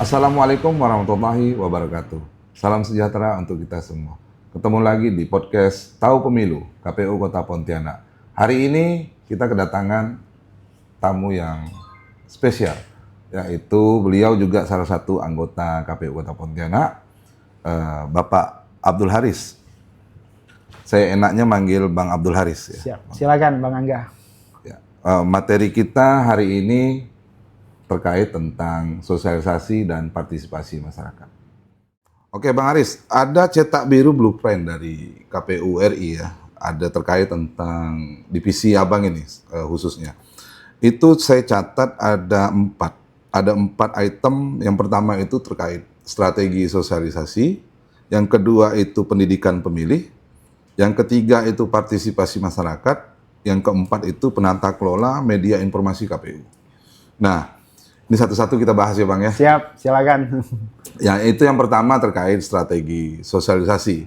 Assalamualaikum warahmatullahi wabarakatuh. Salam sejahtera untuk kita semua. Ketemu lagi di podcast Tahu Pemilu KPU Kota Pontianak. Hari ini kita kedatangan tamu yang spesial, yaitu beliau juga salah satu anggota KPU Kota Pontianak, Bapak Abdul Haris. Saya enaknya manggil Bang Abdul Haris. Ya. Siap, silakan Bang Angga. Ya. Materi kita hari ini terkait tentang sosialisasi dan partisipasi masyarakat. Oke Bang Haris, ada cetak biru blueprint dari KPU RI ya, ada terkait tentang divisi Abang ini khususnya. Itu saya catat ada empat item. Yang pertama itu terkait strategi sosialisasi, yang kedua itu pendidikan pemilih, yang ketiga itu partisipasi masyarakat, yang keempat itu penata kelola media informasi KPU. Nah, ini satu-satu kita bahas ya Bang ya. Siap, silakan. Ya itu yang pertama terkait strategi sosialisasi.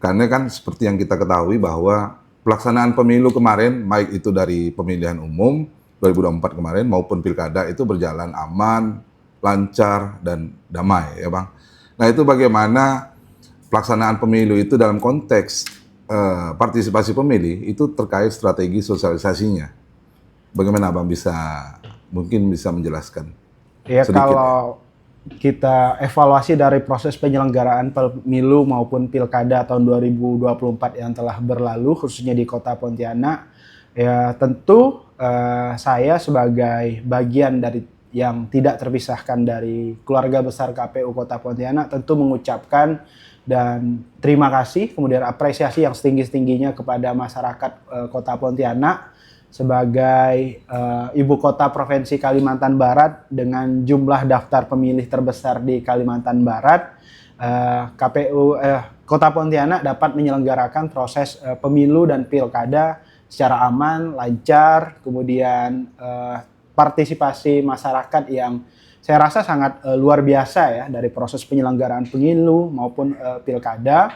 Karena kan seperti yang kita ketahui bahwa pelaksanaan pemilu kemarin, baik itu dari pemilihan umum 2024 kemarin maupun pilkada itu berjalan aman, lancar, dan damai ya Bang. Nah itu bagaimana pelaksanaan pemilu itu dalam konteks partisipasi pemilih itu terkait strategi sosialisasinya. Bagaimana Bang mungkin bisa menjelaskan Ya sedikit, kalau kita evaluasi dari proses penyelenggaraan pemilu maupun pilkada tahun 2024 yang telah berlalu khususnya di Kota Pontianak, ya tentu saya sebagai bagian dari yang tidak terpisahkan dari keluarga besar KPU Kota Pontianak tentu mengucapkan dan terima kasih kemudian apresiasi yang setinggi-tingginya kepada masyarakat Kota Pontianak sebagai ibu kota provinsi Kalimantan Barat dengan jumlah daftar pemilih terbesar di Kalimantan Barat. Kota Pontianak dapat menyelenggarakan proses pemilu dan pilkada secara aman, lancar, kemudian partisipasi masyarakat yang saya rasa sangat luar biasa ya dari proses penyelenggaraan pemilu maupun pilkada.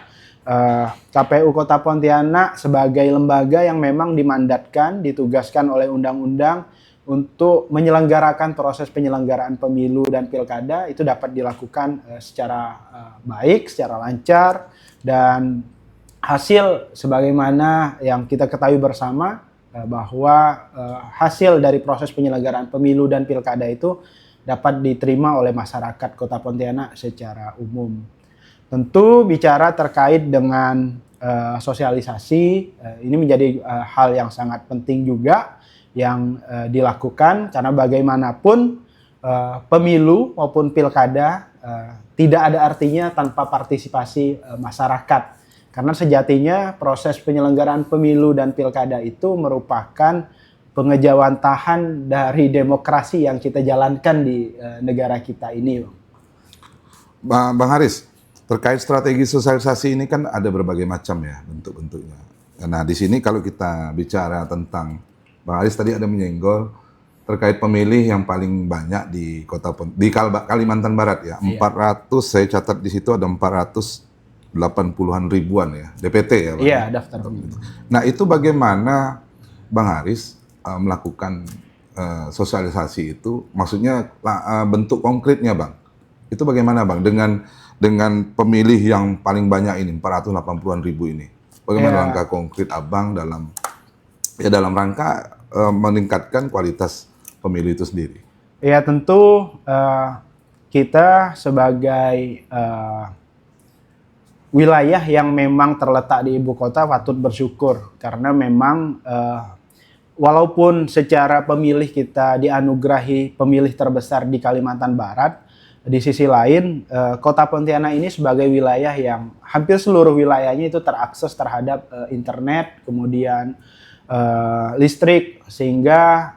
KPU Kota Pontianak sebagai lembaga yang memang dimandatkan, ditugaskan oleh undang-undang untuk menyelenggarakan proses penyelenggaraan pemilu dan pilkada itu dapat dilakukan secara baik, secara lancar, dan hasil sebagaimana yang kita ketahui bersama bahwa hasil dari proses penyelenggaraan pemilu dan pilkada itu dapat diterima oleh masyarakat Kota Pontianak secara umum. Tentu bicara terkait dengan sosialisasi, ini menjadi hal yang sangat penting juga yang dilakukan karena bagaimanapun pemilu maupun pilkada tidak ada artinya tanpa partisipasi masyarakat. Karena sejatinya proses penyelenggaraan pemilu dan pilkada itu merupakan pengejawantahan dari demokrasi yang kita jalankan di negara kita ini. Bang Haris, terkait strategi sosialisasi ini kan ada berbagai macam ya bentuk-bentuknya. Nah di sini kalau kita bicara tentang, Bang Haris tadi ada menyenggol terkait pemilih yang paling banyak di Kalimantan Barat ya. Iya. 400 saya catat di situ ada 480-an ribuan ya DPT ya Bang. Iya, daftar pemilih. Nah itu bagaimana Bang Haris melakukan sosialisasi itu, maksudnya bentuk konkretnya Bang. Itu bagaimana Bang dengan pemilih yang paling banyak ini 480-an ribu ini, bagaimana langkah konkret Abang dalam rangka meningkatkan kualitas pemilu itu sendiri? Ya tentu kita sebagai wilayah yang memang terletak di ibu kota patut bersyukur karena memang walaupun secara pemilih kita dianugerahi pemilih terbesar di Kalimantan Barat, di sisi lain, Kota Pontianak ini sebagai wilayah yang hampir seluruh wilayahnya itu terakses terhadap internet, kemudian listrik, sehingga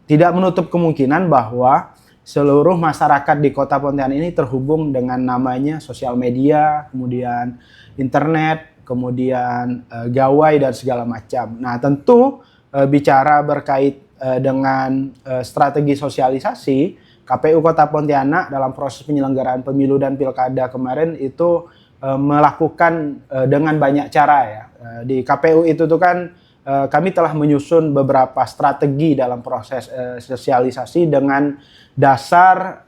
tidak menutup kemungkinan bahwa seluruh masyarakat di Kota Pontianak ini terhubung dengan namanya sosial media, kemudian internet, kemudian gawai dan segala macam. Nah tentu bicara berkait dengan strategi sosialisasi, KPU Kota Pontianak dalam proses penyelenggaraan pemilu dan pilkada kemarin itu melakukan dengan banyak cara ya. Di KPU itu tuh kan kami telah menyusun beberapa strategi dalam proses sosialisasi dengan dasar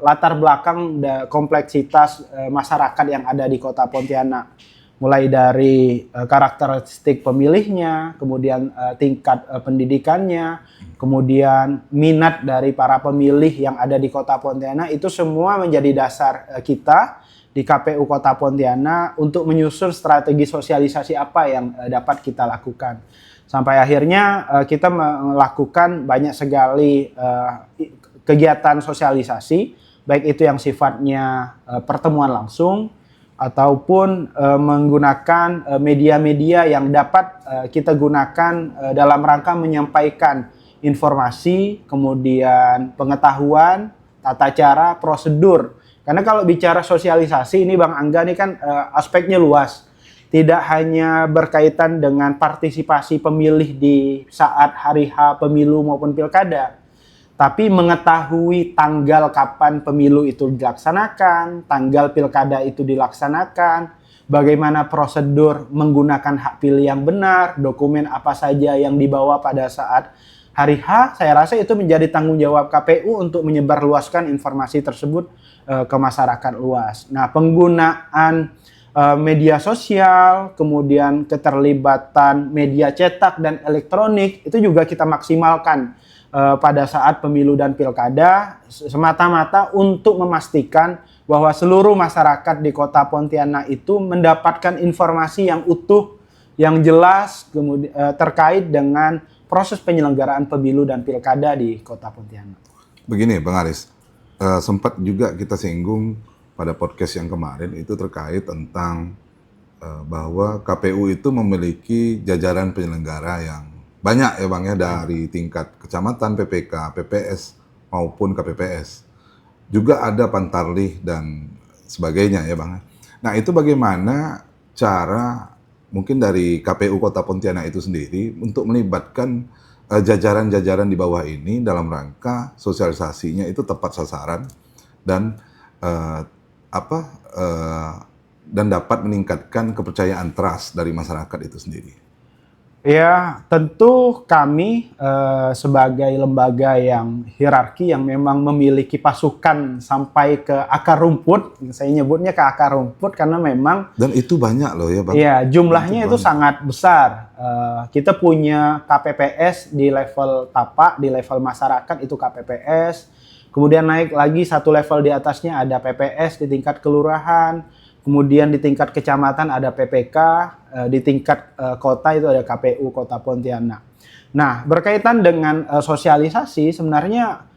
latar belakang kompleksitas masyarakat yang ada di Kota Pontianak. Mulai dari karakteristik pemilihnya, kemudian tingkat pendidikannya, kemudian minat dari para pemilih yang ada di Kota Pontianak, itu semua menjadi dasar kita di KPU Kota Pontianak untuk menyusun strategi sosialisasi apa yang dapat kita lakukan. Sampai akhirnya kita melakukan banyak sekali kegiatan sosialisasi, baik itu yang sifatnya pertemuan langsung, ataupun menggunakan media-media yang dapat kita gunakan dalam rangka menyampaikan informasi, kemudian pengetahuan, tata cara, prosedur. Karena kalau bicara sosialisasi ini Bang Angga ini kan aspeknya luas. Tidak hanya berkaitan dengan partisipasi pemilih di saat hari H pemilu maupun pilkada, tapi mengetahui tanggal kapan pemilu itu dilaksanakan, tanggal pilkada itu dilaksanakan, bagaimana prosedur menggunakan hak pilih yang benar, dokumen apa saja yang dibawa pada saat hari H. Saya rasa itu menjadi tanggung jawab KPU untuk menyebarluaskan informasi tersebut ke masyarakat luas. Nah, penggunaan media sosial, kemudian keterlibatan media cetak dan elektronik itu juga kita maksimalkan pada saat pemilu dan pilkada, semata-mata untuk memastikan bahwa seluruh masyarakat di Kota Pontianak itu mendapatkan informasi yang utuh, yang jelas terkait dengan proses penyelenggaraan pemilu dan pilkada di Kota Pontianak. Begini Bang Aris, sempat juga kita singgung pada podcast yang kemarin itu terkait tentang bahwa KPU itu memiliki jajaran penyelenggara yang banyak ya Bang ya, dari tingkat kecamatan, PPK, PPS maupun KPPS. Juga ada Pantarlih dan sebagainya ya Bang. Nah, itu bagaimana cara mungkin dari KPU Kota Pontianak itu sendiri untuk melibatkan jajaran-jajaran di bawah ini dalam rangka sosialisasinya itu tepat sasaran dan dan dapat meningkatkan kepercayaan trust dari masyarakat itu sendiri. Ya, tentu kami sebagai lembaga yang hierarki yang memang memiliki pasukan sampai ke akar rumput, saya nyebutnya ke akar rumput karena memang dan itu banyak loh ya Bang. Iya, jumlahnya itu sangat besar. Kita punya KPPS di level tapak, di level masyarakat itu KPPS. Kemudian naik lagi satu level di atasnya ada PPS di tingkat kelurahan. Kemudian di tingkat kecamatan ada PPK, di tingkat kota itu ada KPU Kota Pontianak. Nah, berkaitan dengan sosialisasi, sebenarnya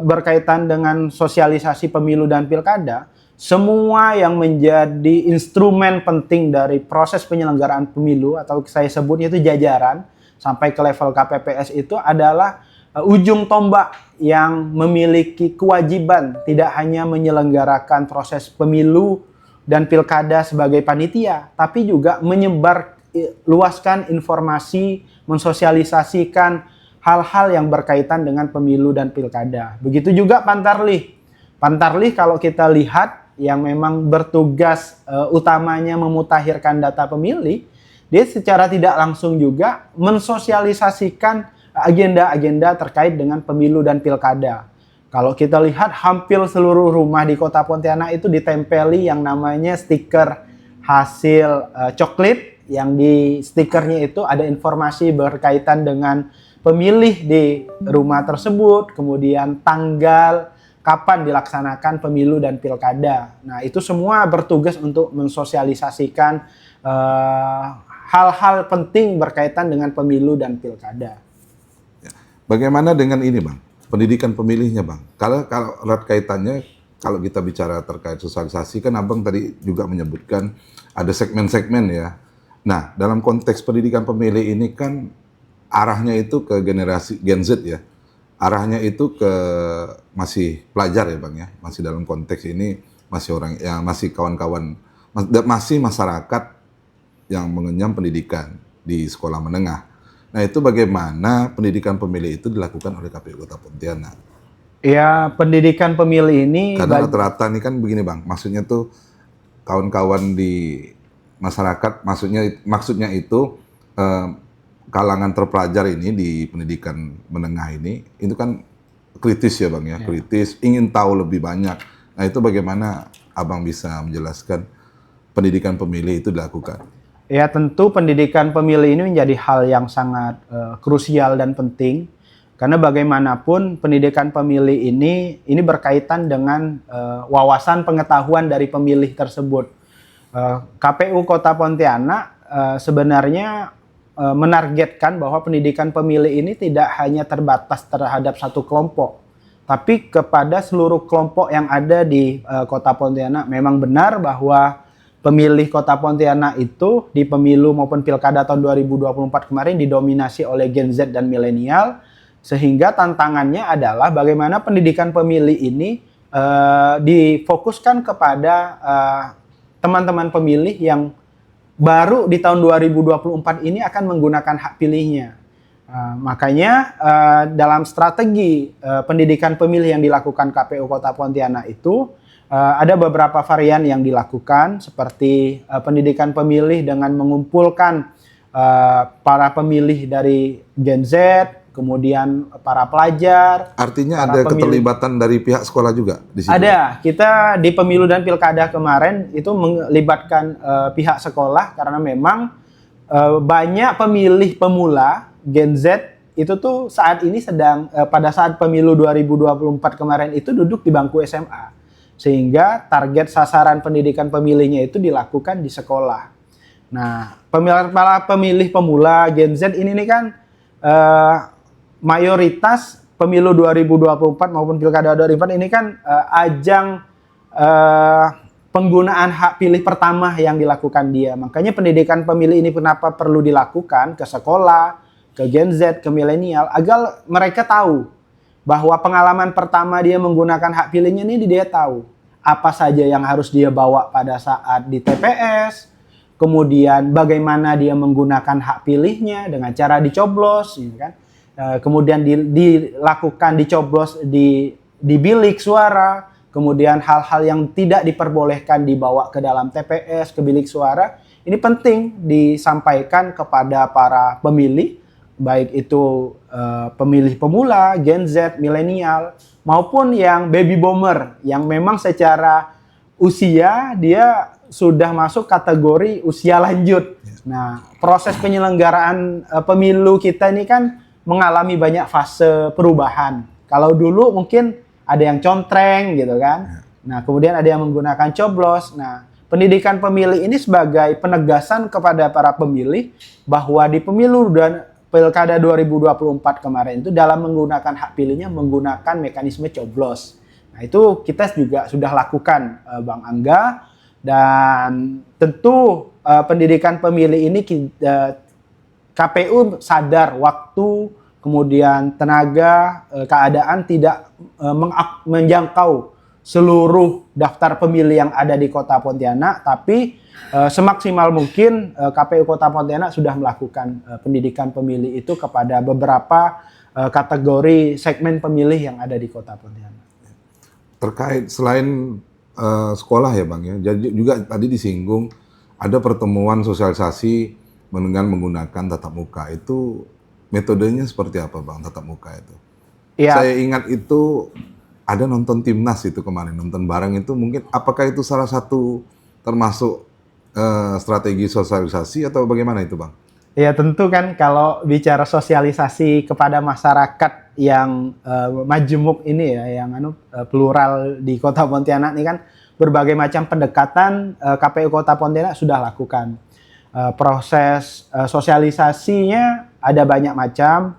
berkaitan dengan sosialisasi pemilu dan pilkada, semua yang menjadi instrumen penting dari proses penyelenggaraan pemilu, atau saya sebutnya itu jajaran, sampai ke level KPPS itu adalah ujung tombak yang memiliki kewajiban tidak hanya menyelenggarakan proses pemilu dan pilkada sebagai panitia, tapi juga menyebar luaskan informasi, mensosialisasikan hal-hal yang berkaitan dengan pemilu dan pilkada. Begitu juga Pantarlih. Pantarlih kalau kita lihat yang memang bertugas utamanya memutakhirkan data pemilih, dia secara tidak langsung juga mensosialisasikan agenda-agenda terkait dengan pemilu dan pilkada. Kalau kita lihat hampir seluruh rumah di Kota Pontianak itu ditempeli yang namanya stiker hasil coklit, yang di stikernya itu ada informasi berkaitan dengan pemilih di rumah tersebut, kemudian tanggal kapan dilaksanakan pemilu dan pilkada. Nah, itu semua bertugas untuk mensosialisasikan hal-hal penting berkaitan dengan pemilu dan pilkada. Bagaimana dengan ini Bang? Pendidikan pemilihnya Bang. Kalau erat kaitannya, kalau kita bicara terkait sosialisasi kan Abang tadi juga menyebutkan ada segmen-segmen ya. Nah, dalam konteks pendidikan pemilih ini kan arahnya itu ke generasi Gen Z ya. Arahnya itu ke masih pelajar ya Bang ya. Masih dalam konteks ini masih orang ya, masih kawan-kawan, masih masyarakat yang mengenyam pendidikan di sekolah menengah. Nah, itu bagaimana pendidikan pemilih itu dilakukan oleh KPU Kota Pontianak? Ya, pendidikan pemilih ini... Karena rata-rata ini kan begini Bang, maksudnya tuh kawan-kawan di masyarakat, maksudnya itu kalangan terpelajar ini di pendidikan menengah ini, itu kan kritis ya Bang ya, kritis, ingin tahu lebih banyak. Nah itu bagaimana Abang bisa menjelaskan pendidikan pemilih itu dilakukan? Ya tentu pendidikan pemilih ini menjadi hal yang sangat krusial dan penting. Karena bagaimanapun pendidikan pemilih ini berkaitan dengan wawasan pengetahuan dari pemilih tersebut. KPU Kota Pontianak sebenarnya menargetkan bahwa pendidikan pemilih ini tidak hanya terbatas terhadap satu kelompok, tapi kepada seluruh kelompok yang ada di Kota Pontianak. Memang benar bahwa pemilih Kota Pontianak itu di pemilu maupun pilkada tahun 2024 kemarin didominasi oleh Gen Z dan milenial. Sehingga tantangannya adalah bagaimana pendidikan pemilih ini difokuskan kepada teman-teman pemilih yang baru di tahun 2024 ini akan menggunakan hak pilihnya. Makanya dalam strategi pendidikan pemilih yang dilakukan KPU Kota Pontianak itu ada beberapa varian yang dilakukan, seperti pendidikan pemilih dengan mengumpulkan para pemilih dari Gen Z, kemudian para pelajar. Artinya ada keterlibatan dari pihak sekolah juga di situ? Ada. Kita di pemilu dan pilkada kemarin itu melibatkan pihak sekolah karena memang banyak pemilih pemula Gen Z itu tuh saat ini sedang pada saat pemilu 2024 kemarin itu duduk di bangku SMA. Sehingga target sasaran pendidikan pemilihnya itu dilakukan di sekolah. Nah, para pemilih pemula Gen Z ini nih kan mayoritas pemilu 2024 maupun pilkada 2024 ini kan ajang penggunaan hak pilih pertama yang dilakukan dia. Makanya pendidikan pemilih ini kenapa perlu dilakukan ke sekolah, ke Gen Z, ke milenial, agar mereka tahu bahwa pengalaman pertama dia menggunakan hak pilihnya ini dia tahu apa saja yang harus dia bawa pada saat di TPS, kemudian bagaimana dia menggunakan hak pilihnya dengan cara dicoblos, gitu kan. Kemudian dilakukan dicoblos di bilik suara, kemudian hal-hal yang tidak diperbolehkan dibawa ke dalam TPS, ke bilik suara, ini penting disampaikan kepada para pemilih, baik itu pemilih pemula, Gen Z, milenial, maupun yang baby boomer, yang memang secara usia dia sudah masuk kategori usia lanjut. Nah, proses penyelenggaraan pemilu kita ini kan mengalami banyak fase perubahan. Kalau dulu mungkin ada yang contreng gitu kan. Nah, kemudian ada yang menggunakan coblos. Nah, pendidikan pemilih ini sebagai penegasan kepada para pemilih bahwa di pemilu dan pilkada 2024 kemarin itu dalam menggunakan hak pilihnya menggunakan mekanisme coblos. Nah, itu kita juga sudah lakukan, Bang Angga. Dan tentu pendidikan pemilih ini KPU sadar waktu, kemudian tenaga, keadaan tidak menjangkau seluruh daftar pemilih yang ada di Kota Pontianak, tapi semaksimal mungkin KPU Kota Pontianak sudah melakukan pendidikan pemilih itu kepada beberapa kategori segmen pemilih yang ada di Kota Pontianak. Terkait selain sekolah ya Bang ya, jadi juga tadi disinggung ada pertemuan sosialisasi dengan menggunakan tatap muka. Itu metodenya seperti apa Bang, tatap muka itu? Ya. Saya ingat itu ada nonton timnas itu kemarin, nonton bareng itu mungkin, apakah itu salah satu termasuk strategi sosialisasi atau bagaimana itu Bang? Ya tentu kan kalau bicara sosialisasi kepada masyarakat yang majemuk ini ya, yang plural di Kota Pontianak ini kan berbagai macam pendekatan KPU Kota Pontianak sudah lakukan. Proses sosialisasinya ada banyak macam.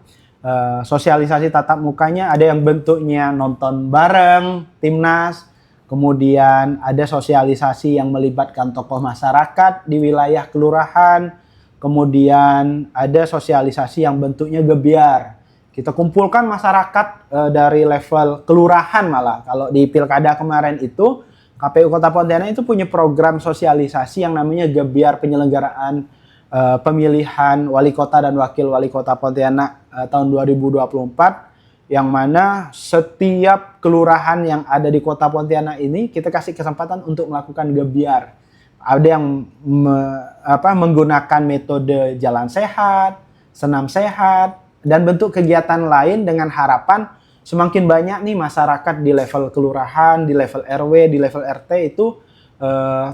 Sosialisasi tatap mukanya ada yang bentuknya nonton bareng timnas, kemudian ada sosialisasi yang melibatkan tokoh masyarakat di wilayah kelurahan, kemudian ada sosialisasi yang bentuknya gebiar. Kita kumpulkan masyarakat dari level kelurahan malah. Kalau di pilkada kemarin itu KPU Kota Pontianak itu punya program sosialisasi yang namanya gebiar penyelenggaraan pemilihan wali kota dan wakil wali kota Pontianak tahun 2024, yang mana setiap kelurahan yang ada di Kota Pontianak ini kita kasih kesempatan untuk melakukan gebiar. Ada yang menggunakan metode jalan sehat, senam sehat, dan bentuk kegiatan lain dengan harapan semakin banyak nih masyarakat di level kelurahan, di level RW, di level RT itu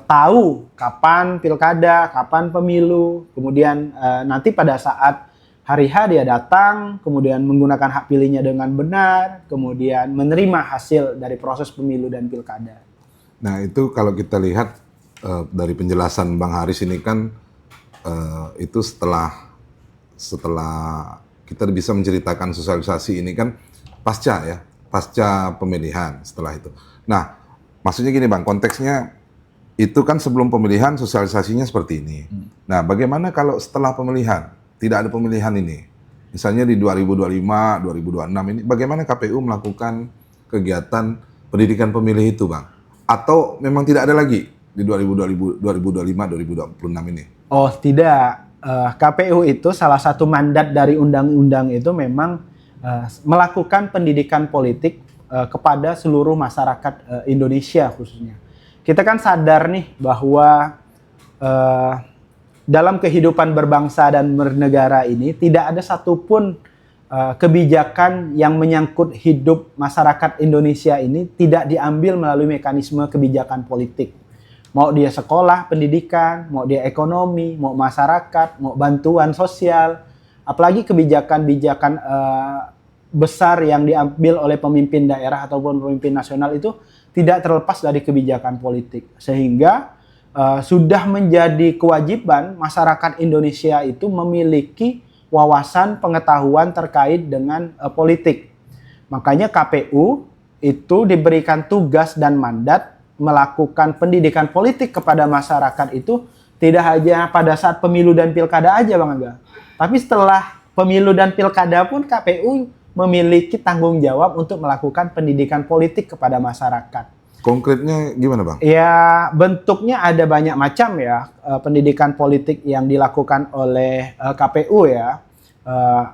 tahu kapan pilkada, kapan pemilu, kemudian nanti pada saat hari H dia datang, kemudian menggunakan hak pilihnya dengan benar, kemudian menerima hasil dari proses pemilu dan pilkada. Nah itu kalau kita lihat dari penjelasan Bang Haris ini kan itu setelah kita bisa menceritakan sosialisasi ini kan pasca pemilihan setelah itu. Nah maksudnya gini Bang, konteksnya itu kan sebelum pemilihan sosialisasinya seperti ini. Nah bagaimana kalau setelah pemilihan, tidak ada pemilihan ini, misalnya di 2025, 2026 ini, bagaimana KPU melakukan kegiatan pendidikan pemilih itu Bang? Atau memang tidak ada lagi di 2025, 2026 ini? Oh tidak, KPU itu salah satu mandat dari undang-undang itu memang melakukan pendidikan politik kepada seluruh masyarakat Indonesia khususnya. Kita kan sadar nih bahwa dalam kehidupan berbangsa dan bernegara ini tidak ada satupun kebijakan yang menyangkut hidup masyarakat Indonesia ini tidak diambil melalui mekanisme kebijakan politik. Mau dia sekolah, pendidikan, mau dia ekonomi, mau masyarakat, mau bantuan sosial, apalagi kebijakan-kebijakan besar yang diambil oleh pemimpin daerah ataupun pemimpin nasional itu tidak terlepas dari kebijakan politik. Sehingga sudah menjadi kewajiban masyarakat Indonesia itu memiliki wawasan pengetahuan terkait dengan politik. Makanya KPU itu diberikan tugas dan mandat melakukan pendidikan politik kepada masyarakat itu tidak hanya pada saat pemilu dan pilkada aja Bang Aga. Tapi setelah pemilu dan pilkada pun KPU memiliki tanggung jawab untuk melakukan pendidikan politik kepada masyarakat. Konkretnya gimana Bang? Ya bentuknya ada banyak macam ya pendidikan politik yang dilakukan oleh KPU ya.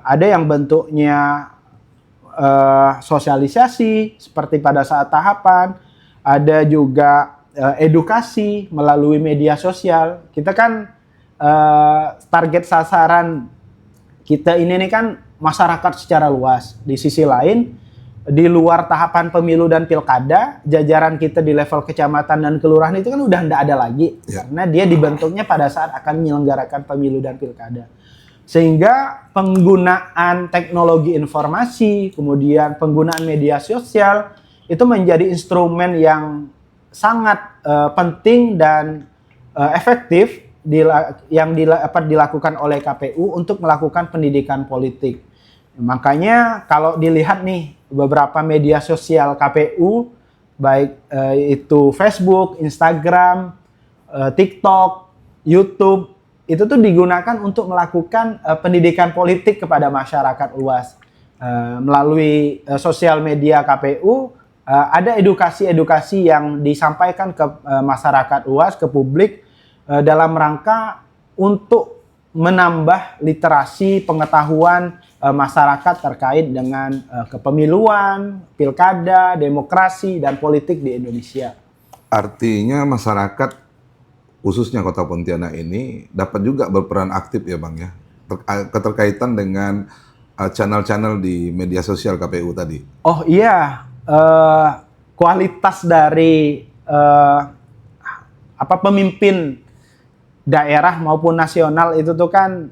Ada yang bentuknya sosialisasi seperti pada saat tahapan, ada juga edukasi melalui media sosial. Kita kan target sasaran kita ini nih kan masyarakat secara luas. Di sisi lain, di luar tahapan pemilu dan pilkada, jajaran kita di level kecamatan dan kelurahan itu kan udah tidak ada lagi. Ya. Karena dia dibentuknya pada saat akan menyelenggarakan pemilu dan pilkada. Sehingga penggunaan teknologi informasi, kemudian penggunaan media sosial, itu menjadi instrumen yang sangat penting dan efektif yang dilakukan oleh KPU untuk melakukan pendidikan politik. Makanya kalau dilihat nih beberapa media sosial KPU, baik itu Facebook, Instagram, TikTok, YouTube, itu tuh digunakan untuk melakukan pendidikan politik kepada masyarakat luas. Melalui sosial media KPU, ada edukasi-edukasi yang disampaikan ke masyarakat luas, ke publik, dalam rangka untuk menambah literasi pengetahuan masyarakat terkait dengan kepemiluan, pilkada, demokrasi, dan politik di Indonesia. Artinya masyarakat, khususnya Kota Pontianak ini, dapat juga berperan aktif ya Bang ya, keterkaitan dengan channel-channel di media sosial KPU tadi. Oh iya, kualitas dari pemimpin daerah maupun nasional itu tuh kan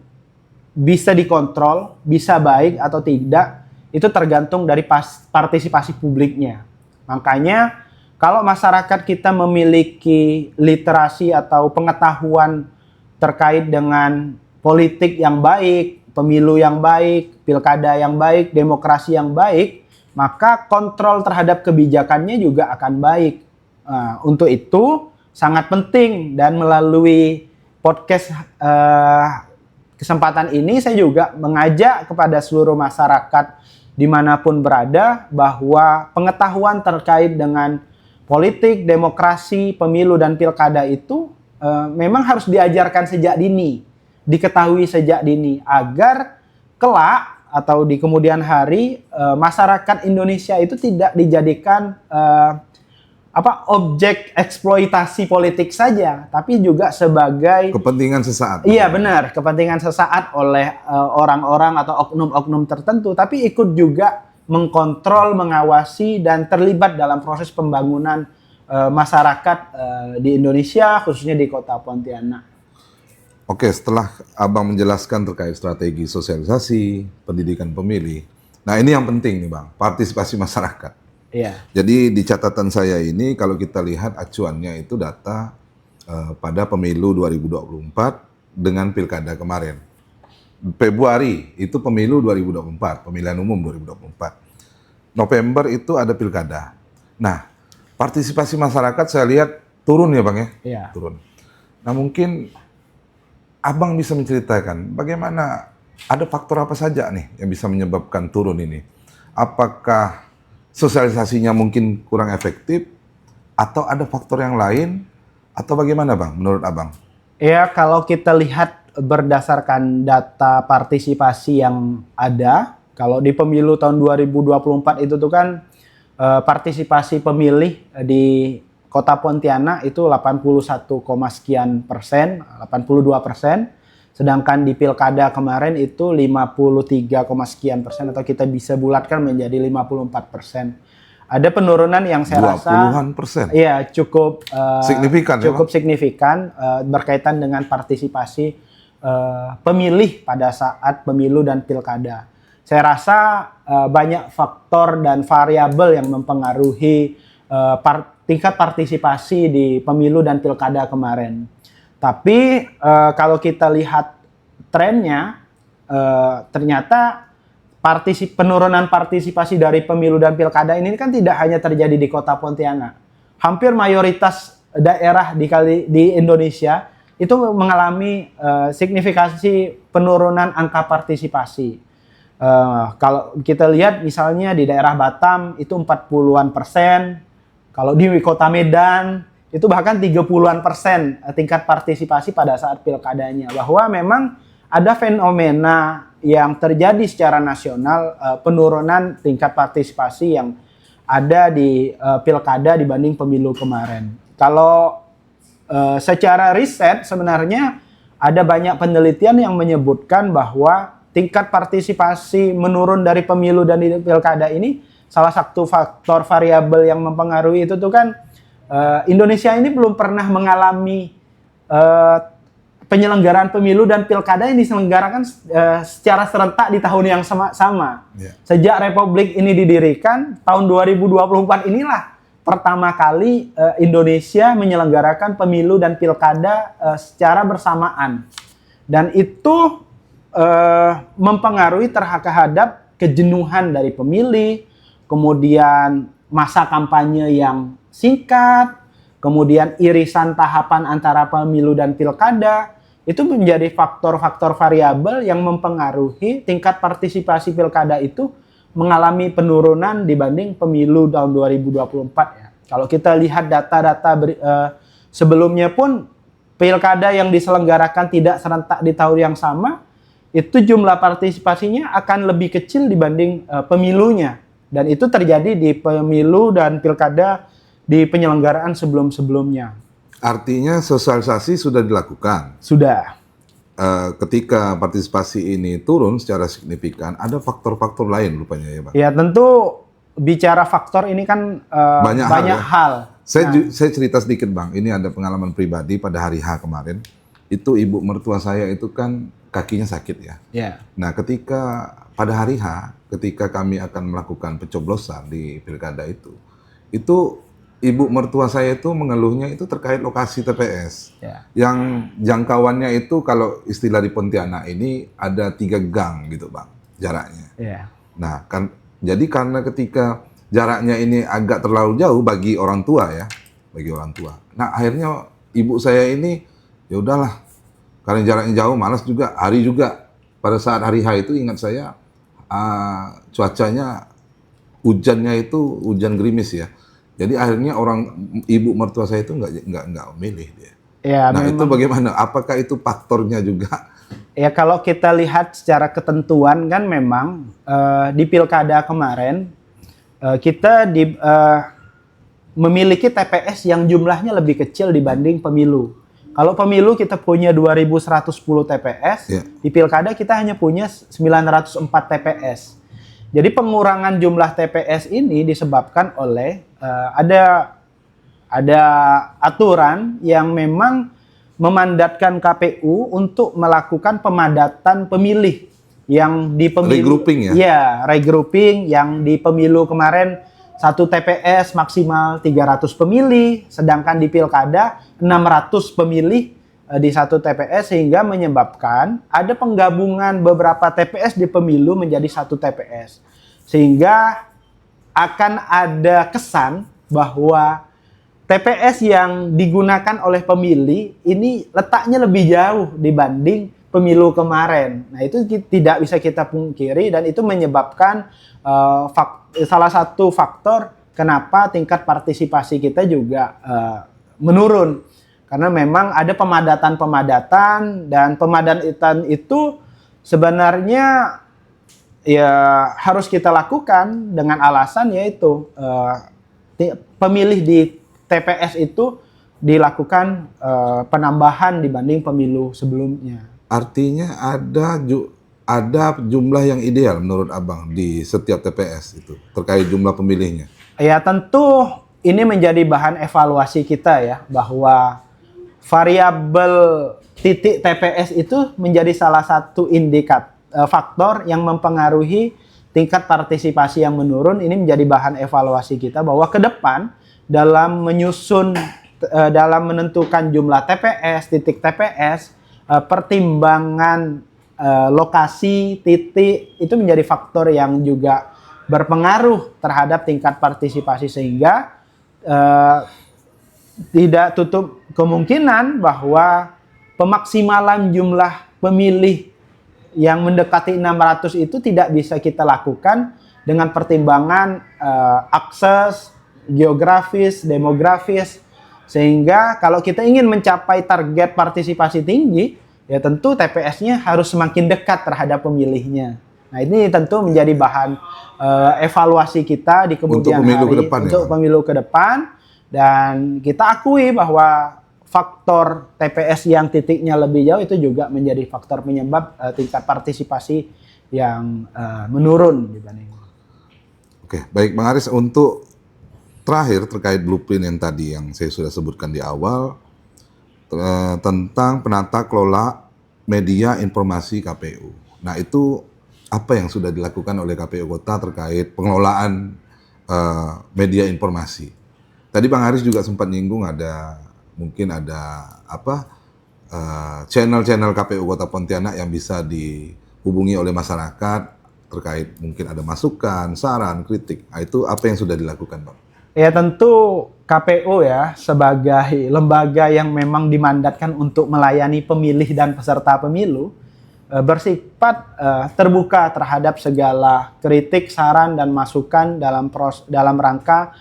bisa dikontrol, bisa baik atau tidak, itu tergantung dari partisipasi publiknya. Makanya kalau masyarakat kita memiliki literasi atau pengetahuan terkait dengan politik yang baik, pemilu yang baik, pilkada yang baik, demokrasi yang baik, maka kontrol terhadap kebijakannya juga akan baik. Untuk itu sangat penting, dan melalui podcast kesempatan ini saya juga mengajak kepada seluruh masyarakat dimanapun berada bahwa pengetahuan terkait dengan politik, demokrasi, pemilu, dan pilkada itu memang harus diajarkan sejak dini, diketahui sejak dini, agar kelak atau di kemudian hari masyarakat Indonesia itu tidak dijadikan objek eksploitasi politik saja, tapi juga sebagai kepentingan sesaat. iya benar, kepentingan sesaat oleh orang-orang atau oknum-oknum tertentu, tapi ikut juga mengkontrol, mengawasi dan terlibat dalam proses pembangunan masyarakat di Indonesia, khususnya di Kota Pontianak. Oke, setelah Abang menjelaskan terkait strategi sosialisasi, pendidikan pemilih. Nah, ini yang penting nih Bang, partisipasi masyarakat. Iya. Jadi di catatan saya ini kalau kita lihat acuannya itu data pada pemilu 2024 dengan pilkada kemarin. Februari itu pemilu 2024, pemilihan umum 2024. November itu ada pilkada. Nah, partisipasi masyarakat saya lihat turun ya Bang ya? Iya. Turun. Nah, mungkin Abang bisa menceritakan bagaimana, ada faktor apa saja nih yang bisa menyebabkan turun ini? Apakah sosialisasinya mungkin kurang efektif atau ada faktor yang lain atau bagaimana Bang menurut Abang? Ya, kalau kita lihat berdasarkan data partisipasi yang ada, kalau di pemilu tahun 2024 itu tuh kan partisipasi pemilih di Kota Pontianak itu 81, sekian persen, 82%. Sedangkan di pilkada kemarin itu 53, sekian persen, atau kita bisa bulatkan menjadi 54%. Ada penurunan yang saya rasa 20-an%. Iya, cukup signifikan, cukup signifikan berkaitan dengan partisipasi pemilih pada saat pemilu dan pilkada. Saya rasa banyak faktor dan variabel yang mempengaruhi tingkat partisipasi di pemilu dan pilkada kemarin. Tapi kalau kita lihat trennya, ternyata penurunan partisipasi dari pemilu dan pilkada ini kan tidak hanya terjadi di Kota Pontianak. Hampir mayoritas daerah di Indonesia itu mengalami signifikasi penurunan angka partisipasi. Kalau kita lihat misalnya di daerah Batam itu 40-an%, kalau di Kota Medan itu bahkan 30-an% tingkat partisipasi pada saat pilkadanya. Bahwa memang ada fenomena yang terjadi secara nasional, penurunan tingkat partisipasi yang ada di pilkada dibanding pemilu kemarin. Kalau secara riset sebenarnya ada banyak penelitian yang menyebutkan bahwa tingkat partisipasi menurun dari pemilu dan di pilkada ini, salah satu faktor variabel yang mempengaruhi itu tuh kan Indonesia ini belum pernah mengalami penyelenggaraan pemilu dan pilkada yang diselenggarakan secara serentak di tahun yang sama. Yeah. Sejak Republik ini didirikan, tahun 2024 inilah pertama kali Indonesia menyelenggarakan pemilu dan pilkada secara bersamaan. Dan itu mempengaruhi terhadap kejenuhan dari pemilih, kemudian masa kampanye yang singkat, kemudian irisan tahapan antara pemilu dan pilkada, itu menjadi faktor-faktor variabel yang mempengaruhi tingkat partisipasi pilkada itu mengalami penurunan dibanding pemilu tahun 2024 ya. Kalau kita lihat data-data sebelumnya pun pilkada yang diselenggarakan tidak serentak di tahun yang sama, itu jumlah partisipasinya akan lebih kecil dibanding pemilunya. Dan itu terjadi di pemilu dan pilkada di penyelenggaraan sebelum-sebelumnya. Artinya sosialisasi sudah dilakukan? Sudah. Ketika partisipasi ini turun secara signifikan, ada faktor-faktor lain rupanya ya Pak? Ya tentu bicara faktor ini kan banyak hal. Saya cerita sedikit Bang, ini ada pengalaman pribadi pada hari H kemarin. Itu ibu mertua saya itu kan kakinya sakit ya. Yeah. Nah ketika pada hari H, ketika kami akan melakukan pencoblosan di pilkada itu ibu mertua saya itu mengeluhnya itu terkait lokasi TPS. Yeah. Yang jangkauannya itu kalau istilah di Pontianak ini ada 3 gang gitu Bang, jaraknya. Yeah. Nah jadi karena ketika jaraknya ini agak terlalu jauh bagi orang tua ya, Nah akhirnya ibu saya ini ya udahlah, karena jaraknya jauh, malas juga, hari juga pada saat hari H itu ingat saya cuacanya hujannya itu hujan gerimis ya. Jadi akhirnya ibu mertua saya itu nggak memilih dia. Ya, nah memang, itu bagaimana? Apakah itu faktornya juga? Ya kalau kita lihat secara ketentuan kan memang di pilkada kemarin kita memiliki TPS yang jumlahnya lebih kecil dibanding pemilu. Kalau pemilu kita punya 2.110 TPS, di pilkada kita hanya punya 904 TPS. Jadi pengurangan jumlah TPS ini disebabkan oleh ada aturan yang memang memandatkan KPU untuk melakukan pemadatan pemilih yang di pemilu. Regrouping ya? Iya, regrouping yang di pemilu kemarin 1 TPS maksimal 300 pemilih, sedangkan di pilkada 600 pemilih di 1 TPS, sehingga menyebabkan ada penggabungan beberapa TPS di pemilu menjadi 1 TPS. Sehingga akan ada kesan bahwa TPS yang digunakan oleh pemilih ini letaknya lebih jauh dibanding pemilu kemarin. Nah, itu tidak bisa kita pungkiri, dan itu menyebabkan salah satu faktor kenapa tingkat partisipasi kita juga menurun. Karena memang ada pemadatan, dan pemadatan itu sebenarnya ya harus kita lakukan dengan alasan yaitu pemilih di TPS itu dilakukan penambahan dibanding pemilu sebelumnya. Artinya ada jumlah yang ideal menurut Abang di setiap TPS itu terkait jumlah pemilihnya. Ya, tentu ini menjadi bahan evaluasi kita ya, bahwa variabel titik TPS itu menjadi salah satu faktor yang mempengaruhi tingkat partisipasi yang menurun. Ini menjadi bahan evaluasi kita bahwa ke depan dalam menentukan jumlah TPS, titik TPS, pertimbangan lokasi, titik, itu menjadi faktor yang juga berpengaruh terhadap tingkat partisipasi, sehingga tidak tutup kemungkinan bahwa pemaksimalan jumlah pemilih yang mendekati 600 itu tidak bisa kita lakukan dengan pertimbangan akses, geografis, demografis, sehingga kalau kita ingin mencapai target partisipasi tinggi, ya tentu TPS-nya harus semakin dekat terhadap pemilihnya. Nah, ini tentu menjadi bahan evaluasi kita di kemudian hari untuk pemilu ke depan. Dan kita akui bahwa faktor TPS yang titiknya lebih jauh itu juga menjadi faktor penyebab tingkat partisipasi yang menurun dibanding. Oke, baik Bang Aris, untuk terakhir terkait blueprint yang tadi yang saya sudah sebutkan di awal tentang penata kelola media informasi KPU. Nah, itu apa yang sudah dilakukan oleh KPU Kota terkait pengelolaan media informasi? Tadi Bang Aris juga sempat nyinggung mungkin ada channel-channel KPU Kota Pontianak yang bisa dihubungi oleh masyarakat terkait mungkin ada masukan, saran, kritik. Nah, itu apa yang sudah dilakukan, Bang? Ya, tentu KPU ya sebagai lembaga yang memang dimandatkan untuk melayani pemilih dan peserta pemilu bersifat terbuka terhadap segala kritik, saran, dan masukan dalam rangka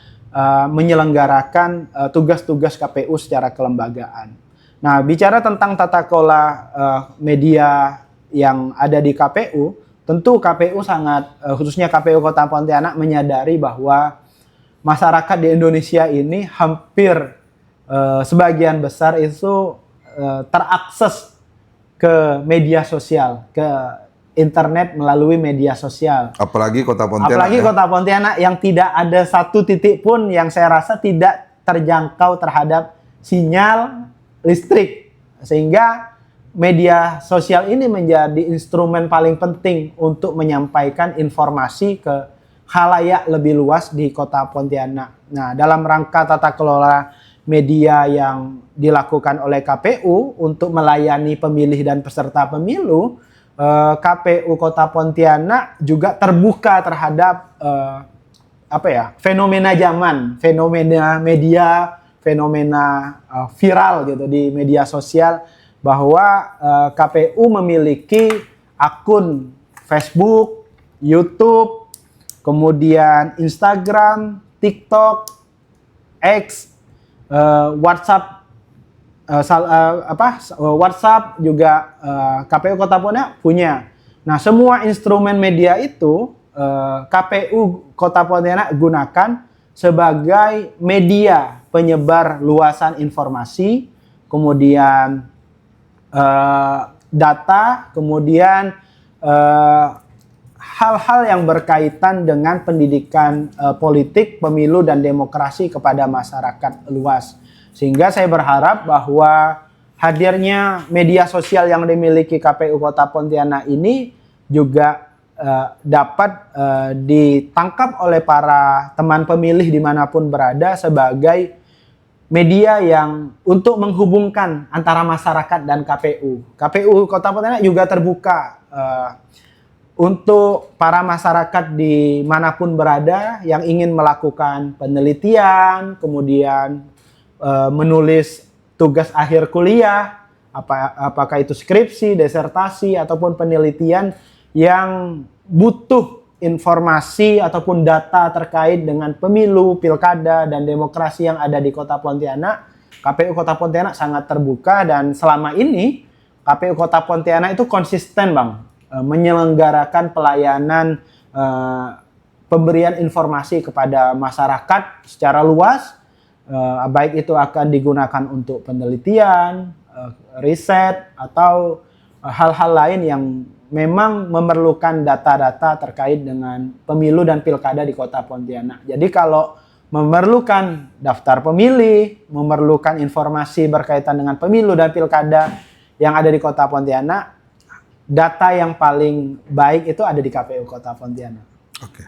menyelenggarakan tugas-tugas KPU secara kelembagaan. Nah, bicara tentang tata kelola media yang ada di KPU, tentu KPU khususnya KPU Kota Pontianak menyadari bahwa masyarakat di Indonesia ini hampir sebagian besar itu terakses ke media sosial, ke internet melalui media sosial. Apalagi Kota Pontianak. Apalagi Kota Pontianak yang tidak ada satu titik pun yang saya rasa tidak terjangkau terhadap sinyal listrik. Sehingga media sosial ini menjadi instrumen paling penting untuk menyampaikan informasi ke khalayak lebih luas di Kota Pontianak. Nah, dalam rangka tata kelola media yang dilakukan oleh KPU untuk melayani pemilih dan peserta pemilu, KPU Kota Pontianak juga terbuka terhadap fenomena zaman, fenomena media, fenomena viral gitu di media sosial, bahwa KPU memiliki akun Facebook, YouTube, kemudian Instagram, TikTok, X, WhatsApp, WhatsApp juga KPU Kota Pontianak punya. Nah, semua instrumen media itu KPU Kota Pontianak gunakan sebagai media penyebar luasan informasi, kemudian data, kemudian hal-hal yang berkaitan dengan pendidikan politik, pemilu, dan demokrasi kepada masyarakat luas. Sehingga saya berharap bahwa hadirnya media sosial yang dimiliki KPU Kota Pontianak ini juga dapat ditangkap oleh para teman pemilih dimanapun berada sebagai media yang untuk menghubungkan antara masyarakat dan KPU. KPU Kota Pontianak juga terbuka untuk para masyarakat dimanapun berada yang ingin melakukan penelitian, kemudian menulis tugas akhir kuliah, apakah itu skripsi, disertasi, ataupun penelitian yang butuh informasi ataupun data terkait dengan pemilu, pilkada, dan demokrasi yang ada di Kota Pontianak. KPU Kota Pontianak sangat terbuka, dan selama ini KPU Kota Pontianak itu konsisten, Bang, menyelenggarakan pelayanan pemberian informasi kepada masyarakat secara luas, baik itu akan digunakan untuk penelitian, riset, atau hal-hal lain yang memang memerlukan data-data terkait dengan pemilu dan pilkada di Kota Pontianak. Jadi kalau memerlukan daftar pemilih, memerlukan informasi berkaitan dengan pemilu dan pilkada yang ada di Kota Pontianak, data yang paling baik itu ada di KPU Kota Pontianak. Oke.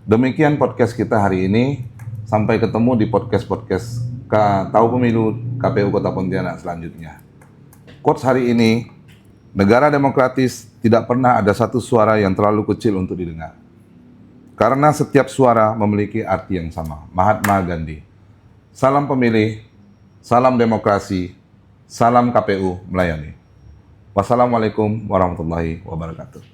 Demikian podcast kita hari ini. Sampai ketemu di podcast-podcast Tahu Pemilu KPU Kota Pontianak selanjutnya. Quotes hari ini, negara demokratis tidak pernah ada satu suara yang terlalu kecil untuk didengar. Karena setiap suara memiliki arti yang sama. Mahatma Gandhi. Salam pemilih, salam demokrasi, salam KPU melayani. Wassalamualaikum warahmatullahi wabarakatuh.